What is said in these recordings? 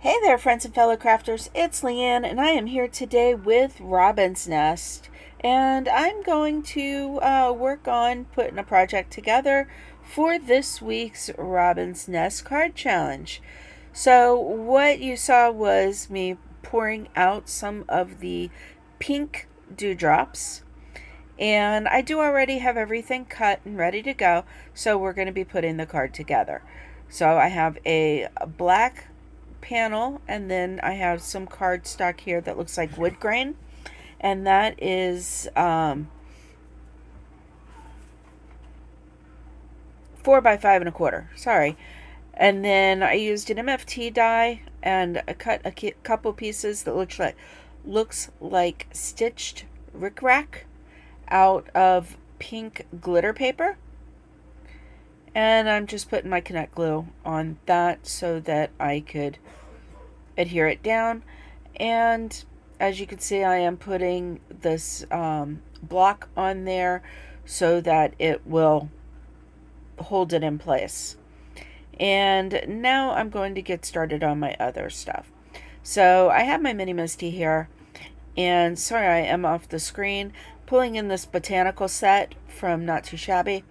Hey there, friends and fellow crafters. It's Leanne, and I am here today with Robin's Nest. And I'm going to work on putting a project together for this week's Robin's Nest card challenge. So, what you saw was me pouring out some of the pink dewdrops. And I do already have everything cut and ready to go, so we're going to be putting the card together. So, I have a black panel, and then I have some cardstock here that looks like wood grain, and that is 4 by 5 1/4. Sorry. And then I used an MFT die, and I cut a couple pieces that looks like stitched rickrack out of pink glitter paper. And I'm just putting my Connect glue on that so that I could adhere it down. And as you can see, I am putting this block on there so that it will hold it in place. And now I'm going to get started on my other stuff. So I have my mini Misty here, and sorry I am off the screen, pulling in this botanical set from Not Too Shabby.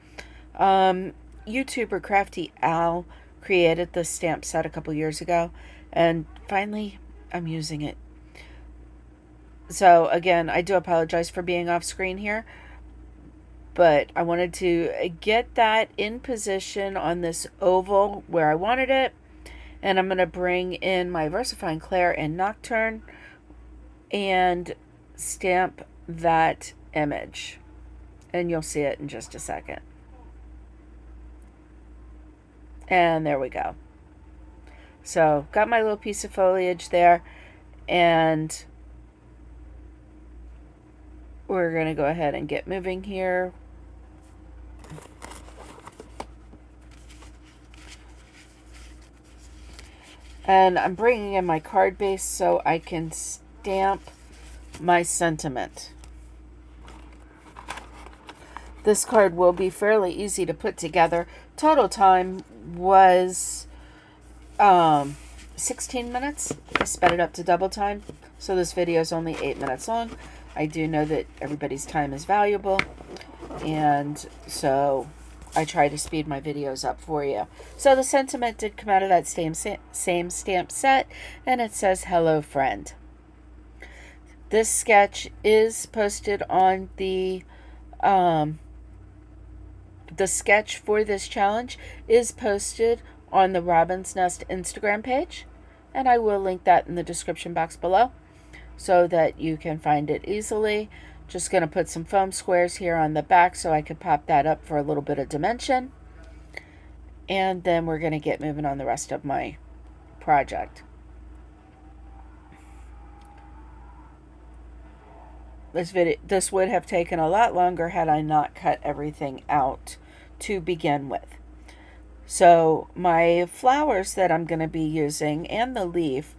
YouTuber Crafty Al created this stamp set a couple years ago, and finally I'm using it. So again, I do apologize for being off screen here, but I wanted to get that in position on this oval where I wanted it. And I'm going to bring in my VersaFine Clair and Nocturne and stamp that image. And you'll see it in just a second. And there we go. So got my little piece of foliage there, and we're going to go ahead and get moving here. And I'm bringing in my card base so I can stamp my sentiment. This card will be fairly easy to put together. Total time was 16 minutes. I sped it up to double time, so this video is only 8 minutes long. I do know that everybody's time is valuable, and so I try to speed my videos up for you. So the sentiment did come out of that same stamp set, and it says, "Hello, friend." This sketch is posted on the sketch for this challenge is posted on the Robin's Nest Instagram page, and I will link that in the description box below so that you can find it easily. Just going to put some foam squares here on the back so I could pop that up for a little bit of dimension. And then we're going to get moving on the rest of my project. This would have taken a lot longer had I not cut everything out to begin with. So my flowers that I'm going to be using and the leaf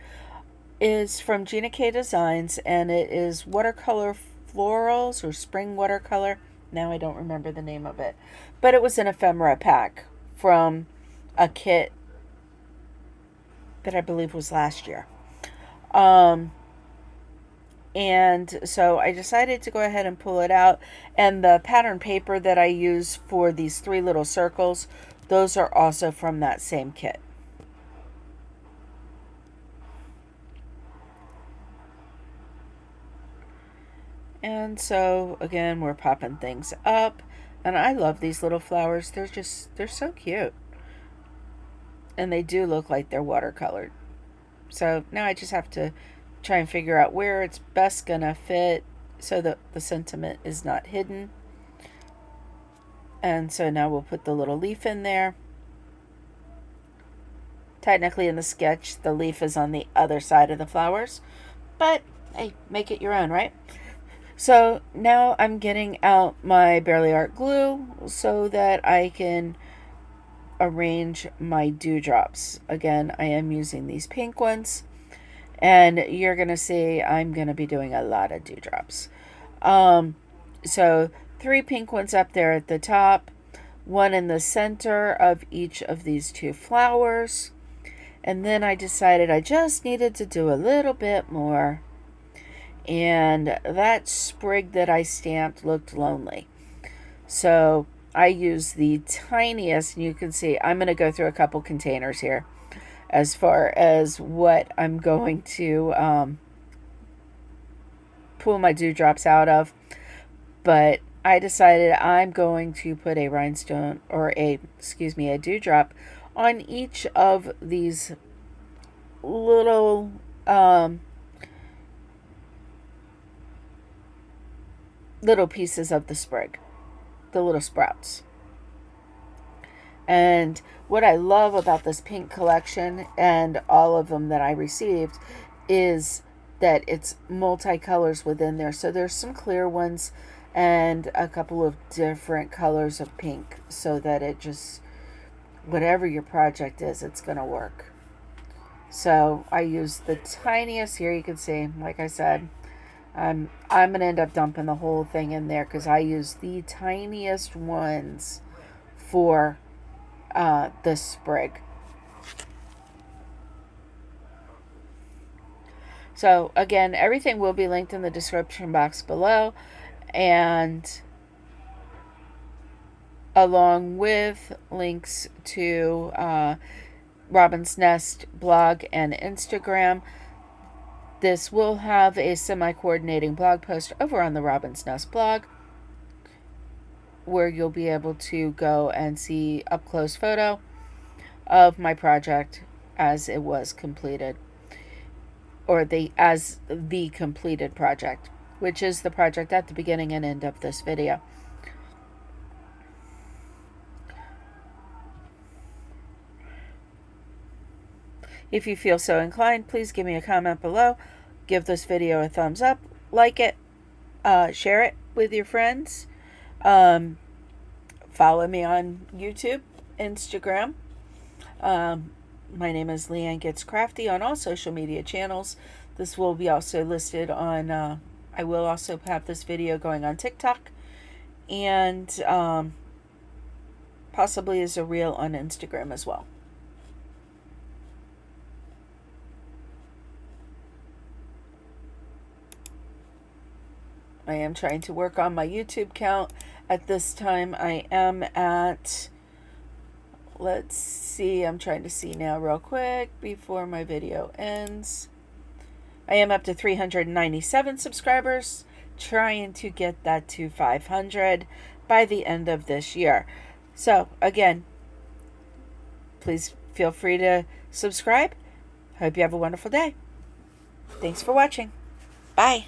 is from Gina K Designs, and it is watercolor florals or spring watercolor. Now I don't remember the name of it, but it was an ephemera pack from a kit that I believe was last year. And so I decided to go ahead and pull it out. And the pattern paper that I use for these 3 little circles, those are also from that same kit. And so again, we're popping things up, and I love these little flowers. They're so cute, and they do look like they're watercolored. So now I just have to try and figure out where it's best gonna fit so that the sentiment is not hidden. And so now we'll put the little leaf in there. Technically in the sketch, the leaf is on the other side of the flowers, but hey, make it your own, right? So now I'm getting out my Bearly Art glue so that I can arrange my dewdrops. Again, I am using these pink ones, and you're going to see I'm going to be doing a lot of dewdrops. So 3 pink ones up there at the top, 1 in the center of each of these 2 flowers, And then I decided I just needed to do a little bit more. And that sprig that I stamped looked lonely. So I used the tiniest, and you can see I'm going to go through a couple containers here as far as what I'm going to pull my dewdrops out of. But I decided I'm going to put a rhinestone, or a dewdrop on each of these little little pieces of the sprig, the little sprouts. And what I love about this pink collection and all of them that I received is that it's multicolors within there. So there's some clear ones and a couple of different colors of pink, so that it just, whatever your project is, it's going to work. So I used the tiniest here. You can see, like I said, I'm going to end up dumping the whole thing in there because I used the tiniest ones for the sprig. So again, everything will be linked in the description box below, and along with links to Robin's Nest blog and Instagram. This will have a semi-coordinating blog post over on the Robin's Nest blog, where you'll be able to go and see up-close photo of my project as it was completed, or as the completed project, which is the project at the beginning and end of this video. If you feel so inclined, please give me a comment below. Give this video a thumbs up, like it, share it with your friends. Follow me on YouTube, Instagram. My name is Leanne Gets Crafty on all social media channels. This will be also listed on, I will also have this video going on TikTok, and possibly as a reel on Instagram as well. I am trying to work on my YouTube count. At this time, I am at, let's see, I'm trying to see now real quick before my video ends. I am up to 397 subscribers, trying to get that to 500 by the end of this year. So again, please feel free to subscribe. Hope you have a wonderful day. Thanks for watching. Bye.